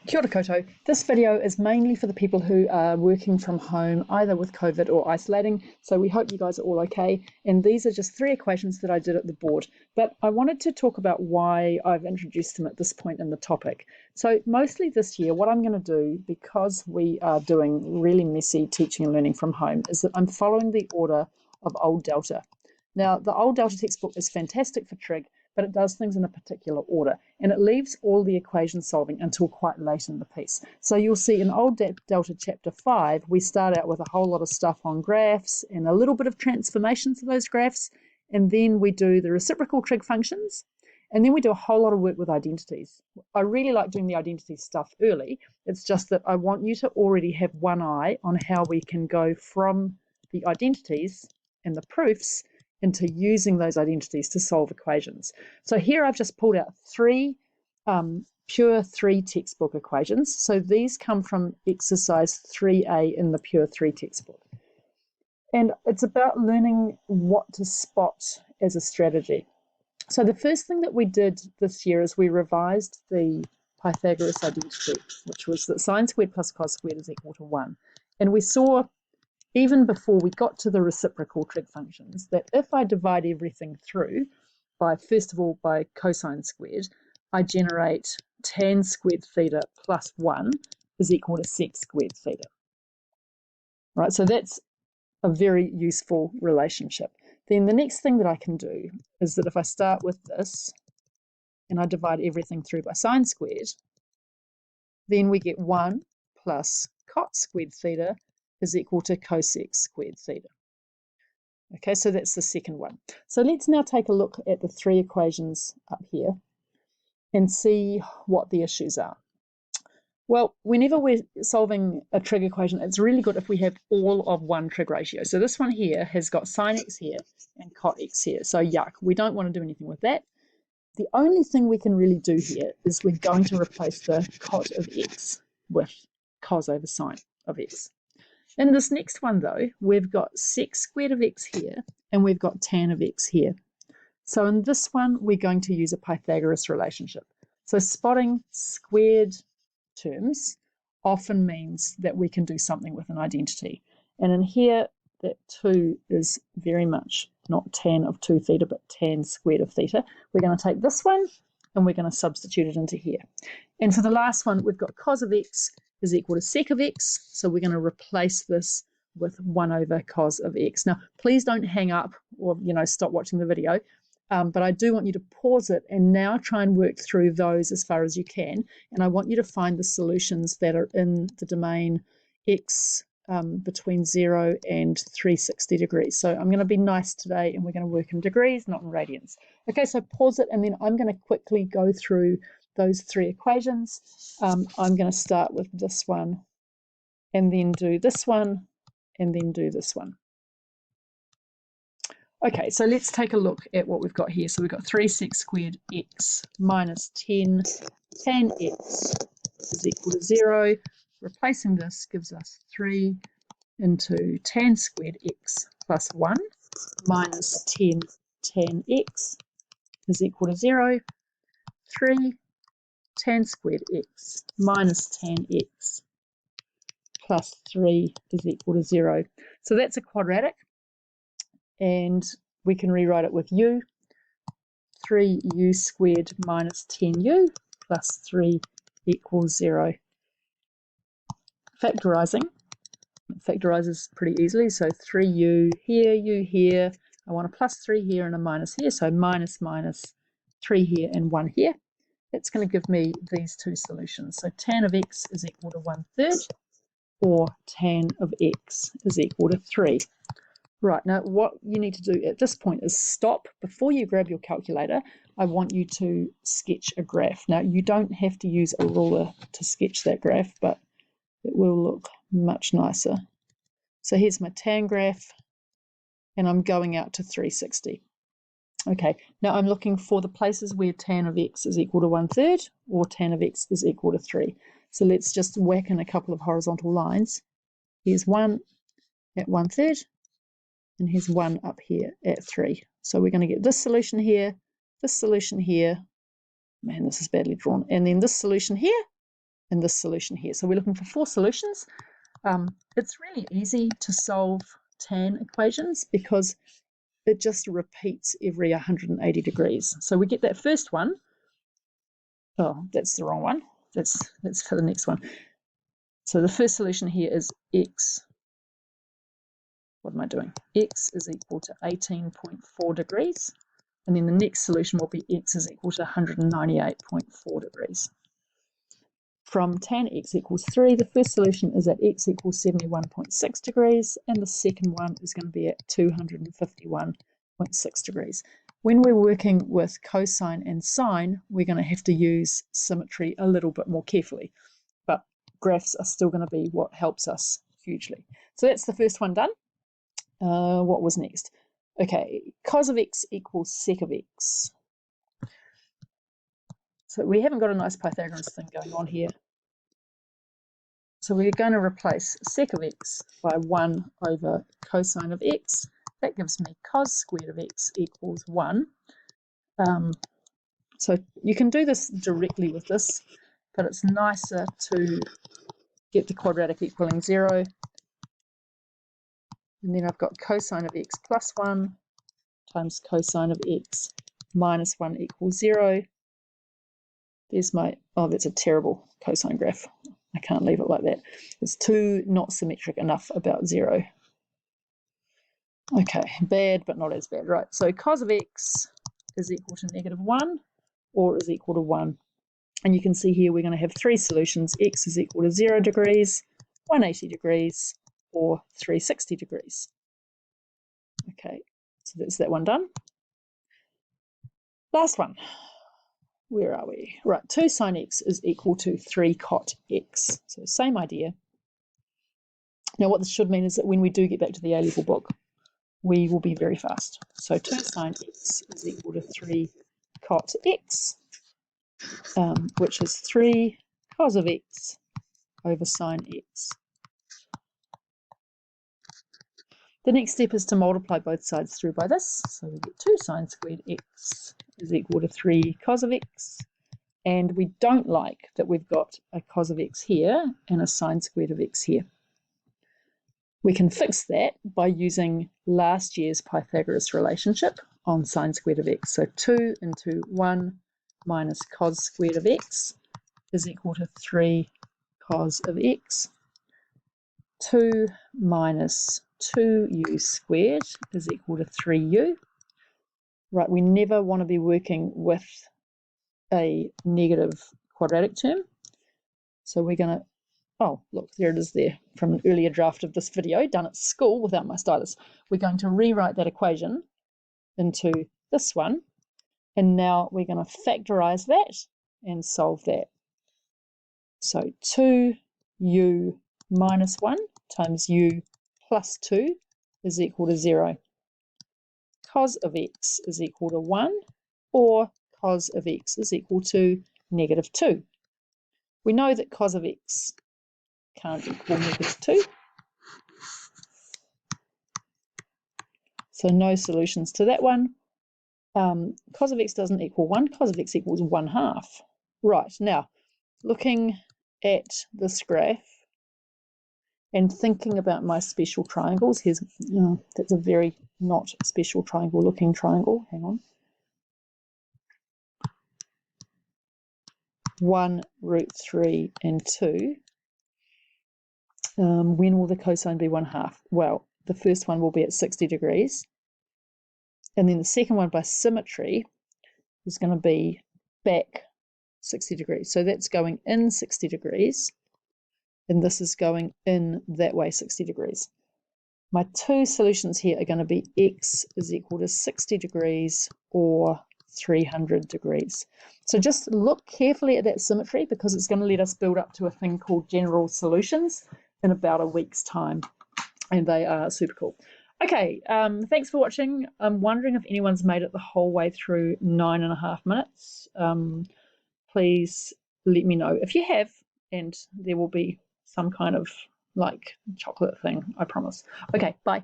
Kia ora koutou. This video is mainly for the people who are working from home, either with COVID or isolating. So we hope you guys are all okay. And these are just 3 equations that I did at the board. But I wanted to talk about why I've introduced them at this point in the topic. So mostly this year, what I'm going to do, because we are doing really messy teaching and learning from home, is that I'm following the order of Old Delta. Now, the Old Delta textbook is fantastic for trig, but it does things in a particular order, and it leaves all the equation solving until quite late in the piece. So you'll see in Old Delta chapter 5, we start out with a whole lot of stuff on graphs and a little bit of transformations of those graphs, and then we do the reciprocal trig functions, and then we do a whole lot of work with identities. I really like doing the identities stuff early. It's just that I want you to already have one eye on how we can go from the identities and the proofs into using those identities to solve equations. So here I've just pulled out 3 pure 3 textbook equations. So these come from exercise 3A in the pure 3 textbook. And it's about learning what to spot as a strategy. So the first thing that we did this year is we revised the Pythagoras identity, which was that sine squared plus cos squared is equal to 1. And we saw, even before we got to the reciprocal trig functions, that if I divide everything through by, first of all, by cosine squared, I generate tan squared theta plus 1 is equal to sec squared theta. Right, so that's a very useful relationship. Then the next thing that I can do is that if I start with this and I divide everything through by sine squared, then we get 1 plus cot squared theta is equal to cosec squared theta. Okay, so that's the second one. So let's now take a look at the 3 equations up here and see what the issues are. Well, whenever we're solving a trig equation, it's really good if we have all of one trig ratio. So this one here has got sine x here and cot x here. So yuck, we don't want to do anything with that. The only thing we can really do here is we're going to replace the cot of x with cos over sine of x. In this next one, though, we've got sec squared of x here, and we've got tan of x here. So in this one, we're going to use a Pythagoras relationship. So spotting squared terms often means that we can do something with an identity. And in here, that 2 is very much not tan of 2 theta, but tan squared of theta. We're going to take this one, and we're going to substitute it into here. And for the last one, we've got cos of x is equal to sec of x, so we're going to replace this with 1 over cos of x. Now, please don't hang up or stop watching the video, but I do want you to pause it and now try and work through those as far as you can, and I want you to find the solutions that are in the domain x between 0 and 360 degrees. So I'm going to be nice today, and we're going to work in degrees, not in radians. Okay, so pause it, and then I'm going to quickly go through those 3 equations. I'm going to start with this one, and then do this one, and then do this one. Okay, so let's take a look at what we've got here. So we've got 3 sec squared x minus 10 tan x is equal to 0. Replacing this gives us 3 into tan squared x plus 1 minus 10 tan x is equal to 0. 3 tan squared x minus tan x plus 3 is equal to 0. So that's a quadratic, and we can rewrite it with u. 3u squared minus 10u plus 3 equals 0. Factorising, it factorises pretty easily. So 3u here, u here. I want a plus 3 here and a minus here. So minus minus 3 here and 1 here. That's going to give me these 2 solutions. So tan of x is equal to 1/3, or tan of x is equal to 3. Right, now what you need to do at this point is stop. Before you grab your calculator, I want you to sketch a graph. Now, you don't have to use a ruler to sketch that graph, but it will look much nicer. So here's my tan graph, and I'm going out to 360. Okay, now I'm looking for the places where tan of x is equal to 1/3 or tan of x is equal to 3. So let's just whack in a couple of horizontal lines. Here's 1 at 1/3, and here's 1 up here at 3. So we're going to get this solution here, man, this is badly drawn, and then this solution here, in this solution here. So we're looking for 4 solutions. It's really easy to solve tan equations because it just repeats every 180 degrees. So we get that first one. Oh, that's the wrong one. That's for the next one. So the first solution here is x. What am I doing? X is equal to 18.4 degrees. And then the next solution will be x is equal to 198.4 degrees. From tan x equals 3, the first solution is at x equals 71.6 degrees, and the second one is going to be at 251.6 degrees. When we're working with cosine and sine, we're going to have to use symmetry a little bit more carefully, but graphs are still going to be what helps us hugely. So that's the first one done. What was next? Okay, cos of x equals sec of x. So we haven't got a nice Pythagorean thing going on here. So we're going to replace sec of x by 1 over cosine of x. That gives me cos squared of x equals 1. So you can do this directly with this, but it's nicer to get the quadratic equaling 0. And then I've got cosine of x plus 1 times cosine of x minus 1 equals 0. There's my, oh, that's a terrible cosine graph. I can't leave it like that. It's too not symmetric enough about 0. Okay, bad, but not as bad. Right, so cos of x is equal to -1 or is equal to 1. And you can see here we're going to have 3 solutions. X is equal to 0 degrees, 180 degrees, or 360 degrees. Okay, so that's that one done. Last one. Where are we? Right, 2 sine x is equal to 3 cot x. So same idea. Now what this should mean is that when we do get back to the A-level book, we will be very fast. So 2 sine x is equal to 3 cot x, which is 3 cos of x over sine x. The next step is to multiply both sides through by this. So we get 2 sine squared x is equal to 3 cos of x. And we don't like that we've got a cos of x here and a sine squared of x here. We can fix that by using last year's Pythagoras relationship on sine squared of x. So 2 into 1 minus cos squared of x is equal to 3 cos of x. 2 minus 2u squared is equal to 3u. Right, we never want to be working with a negative quadratic term. So we're going to, oh, look, there it is there from an earlier draft of this video done at school without my stylus. We're going to rewrite that equation into this one. And now we're going to factorize that and solve that. So 2u minus 1 times u plus 2 is equal to 0. Cos of x is equal to 1, or cos of x is equal to -2. We know that cos of x can't equal -2. So no solutions to that one. Cos of x doesn't equal 1. Cos of x equals 1/2. Right, now, looking at this graph and thinking about my special triangles, here's, that's a very not special triangle looking triangle. Hang on. 1, √3, and 2. When will the cosine be 1/2? Well, the first one will be at 60 degrees. And then the second one by symmetry is going to be back 60 degrees. So that's going in 60 degrees. And this is going in that way 60 degrees. My 2 solutions here are going to be x is equal to 60 degrees or 300 degrees. So just look carefully at that symmetry because it's going to let us build up to a thing called general solutions in about a week's time. And they are super cool. Okay, thanks for watching. I'm wondering if anyone's made it the whole way through 9.5 minutes. Please let me know if you have, and there will be some kind of like chocolate thing, I promise. Okay, bye.